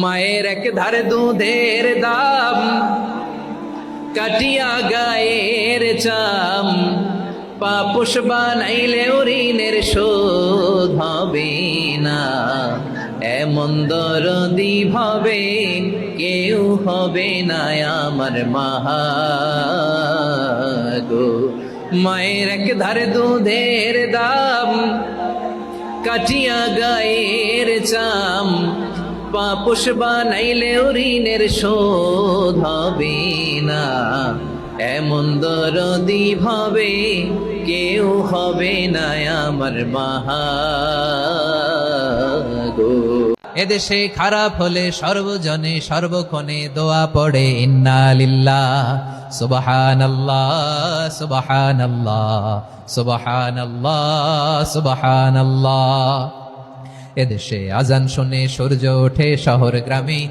মায়ের এক ধারে দুধের দাম, কাটিয়া গায়ের চাম, পাপুষ বানাইলে ঋণের শোধ হবে না। এমন দরদি ভাবে কেউ হবে না আমার মাগো। মায়ের এক ধারে দুধের দাম, কাটিয়া গায়ের চাম, পাপুষ বানাইলে ঋণের শোধ হবে না। এমন দরদি ভাবে কেউ হবে না আমার মাগো। এদেশে খারাপ হলে সর্বজনে সর্বক্ষণে দোয়া পড়ে ইন্না লিল্লাহ সুবহানাল্লাহ সুবহানাল্লাহ সুবহানাল্লাহ সুবহানাল্লাহ। এদেশে আজান শুনে সূর্য ওঠে শহর গ্রামে,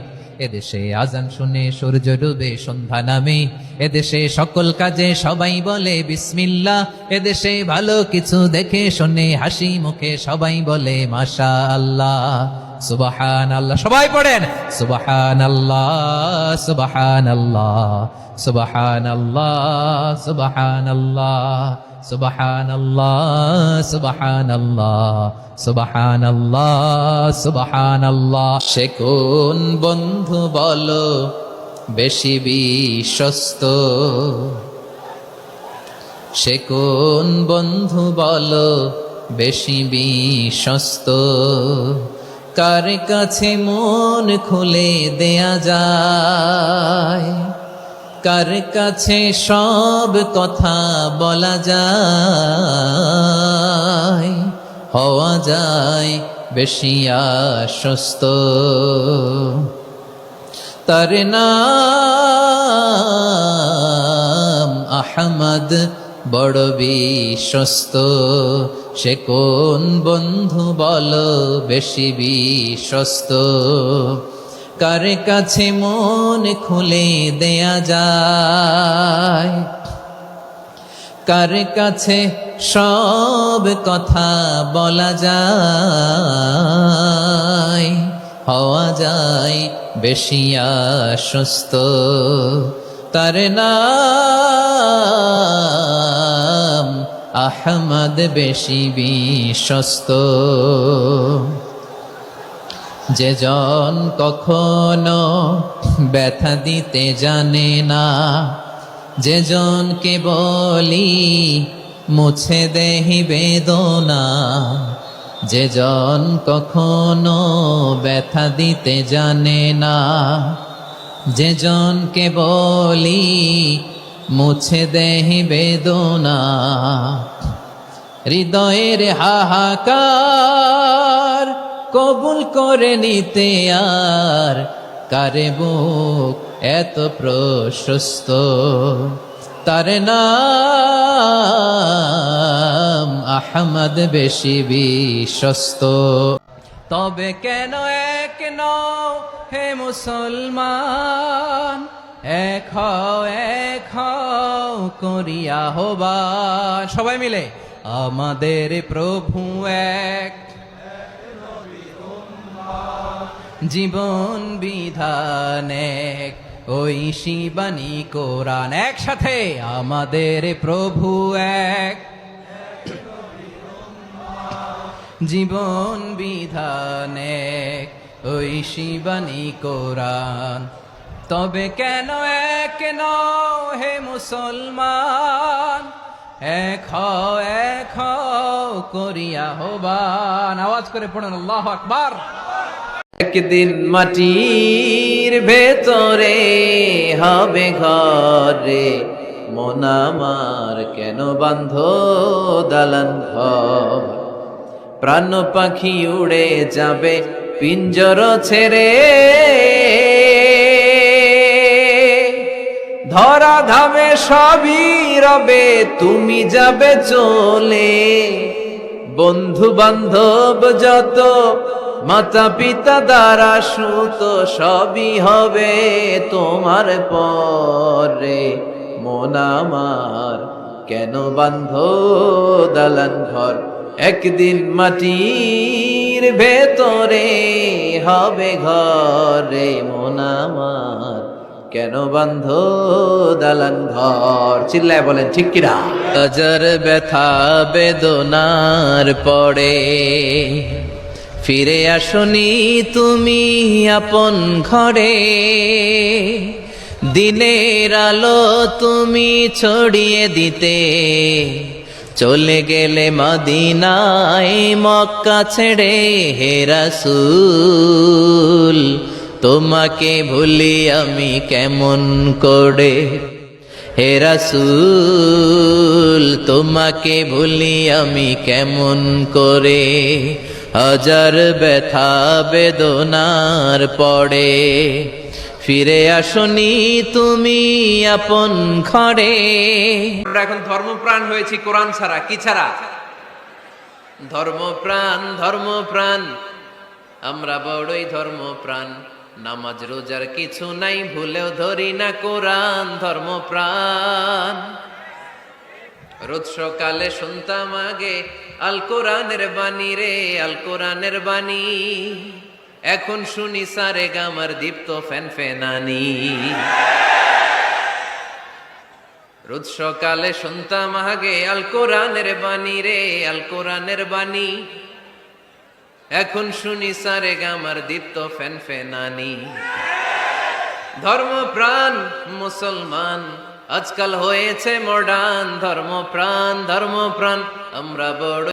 এদেশে আজান শুনে সূর্য ডুবে সন্ধ্যা নামে, এদেশে সকল কাজে সবাই বলে বিসমিল্লাহ, এদেশে ভালো কিছু দেখে শুনে হাসি মুখে সবাই বলে মাশাআল্লাহ সুবহানাল্লাহ। সবাই পড়েন সুবহানাল্লাহ সুবহানাল্লাহ সুবহানাল্লাহ সুবহানাল্লাহ সুবহানাল্লাহ সুবহানাল্লাহ সুবহানাল্লাহ সুবহানাল্লাহ। সে কোন বন্ধু বলো বেশি বিশ্বস্ত, সে কোন বন্ধু বলো বেশি বিশ্বস্ত, কার কাছে মন খুলে দেয়া যায়, কার কাছে সব কথা বলা যায়, হওয়া যায় বেশি আশ্বস্ত। তার নাম আহমদ বড় বিশ্বস্ত। সে কোন বন্ধু বলো বেশি বিশ্বস্ত, কার কাছে মন খুলে দেয়া যায়, কার কাছে সব কথা বলা যায়, হওয়া যায় বেশি আশ্বস্ত। তার নাম আহমদ বেশি বিশ্বস্ত। যে জন কখনো ব্যথা দিতে জানে না, যে জনকে বলি মুছে দেহি বেদনা, যে জন কখনো ব্যথা দিতে জানে না, যে জনকে বলি মুছে দেহি বেদনা, হৃদয়ের হাহাকার কবুল করে নিতে আর কারে বুক এত প্রশস্ত। তার নাম আহমদ বেশি বিশ্বস্ত। তবে কেন এক নও হে মুসলমান, এক হও করিয়া আহ্বান। সবাই মিলে আমাদের প্রভু এক, জীবন বিধান এক, ওই শিবানী কোরআন। একসাথে আমাদের প্রভু এক, জীবন বিধান এক, ওই শিবানী কোরআন। তবে কেন এক নও হে মুসলমান, এক হও করিয়া আহ্বান। আওয়াজ করে পড়ুন আল্লাহু আকবার। একদিন মাটির ভেতরে হবে ঘরে, মন আমার কেন বাঁধো দালান ঘর, প্রাণ পাখি উড়ে যাবে পিঞ্জর ছেড়ে, ধরা ধামে সবই রবে তুমি যাবে চলে, বন্ধু বান্ধব যত মাতা পিতা দ্বারা সুত সবই হবে তোমার পরে, মন আমার কেন বাঁধো দালান ঘর, একদিন মাটির ভেতরে হবে ঘরে মন আমার, কেন বান্ধ দালান ঘর? চিল্লায় বলেন ঠিক কিনা? হাজার ব্যথা বেদনার পরে ফিরে আসনি তুমি আপন ঘরে, দিনের আলো তুমি ছড়িয়ে দিতে চলে গেলে মদিনায় মক্কা ছেড়ে। হে রাসূল তোমাকে ভুলি আমি কেমন করে, হে রাসূল তোমাকে ভুলি আমি কেমন করে। হাজার ব্যথা বেদনার পরে ফিরে আসনি তুমি আপন ঘরে। আমরা এখন ধর্মপ্রাণ হয়েছি কোরআন ছাড়া। কি ছাড়া? ধর্মপ্রাণ, ধর্মপ্রাণ, আমরা বড়ই ধর্মপ্রাণ। নামাজ রোজার কিছু নাই, ভুলেও ধরি না কোরআন। ধর্মপ্রাণ, রোজ সকালে শুনতাম আগে আল কোরআনের বাণী রে, আল কোরআনের বাণী। এখন শুনি সারে গামার দীপ্ত ফ্যান ফেনানি। রোজ সকালে শুনতাম আগে আল কোরআনের বাণী রে, আল কোরআনের বাণী। এখন শুনি সারে গামার দীপ্ত ফ্যান ফেনানি। ধর্মপ্রাণ মুসলমান আজকাল হয়েছে মডার্ন। ধর্মপ্রাণ, ধর্মপ্রাণ, আমরা বড়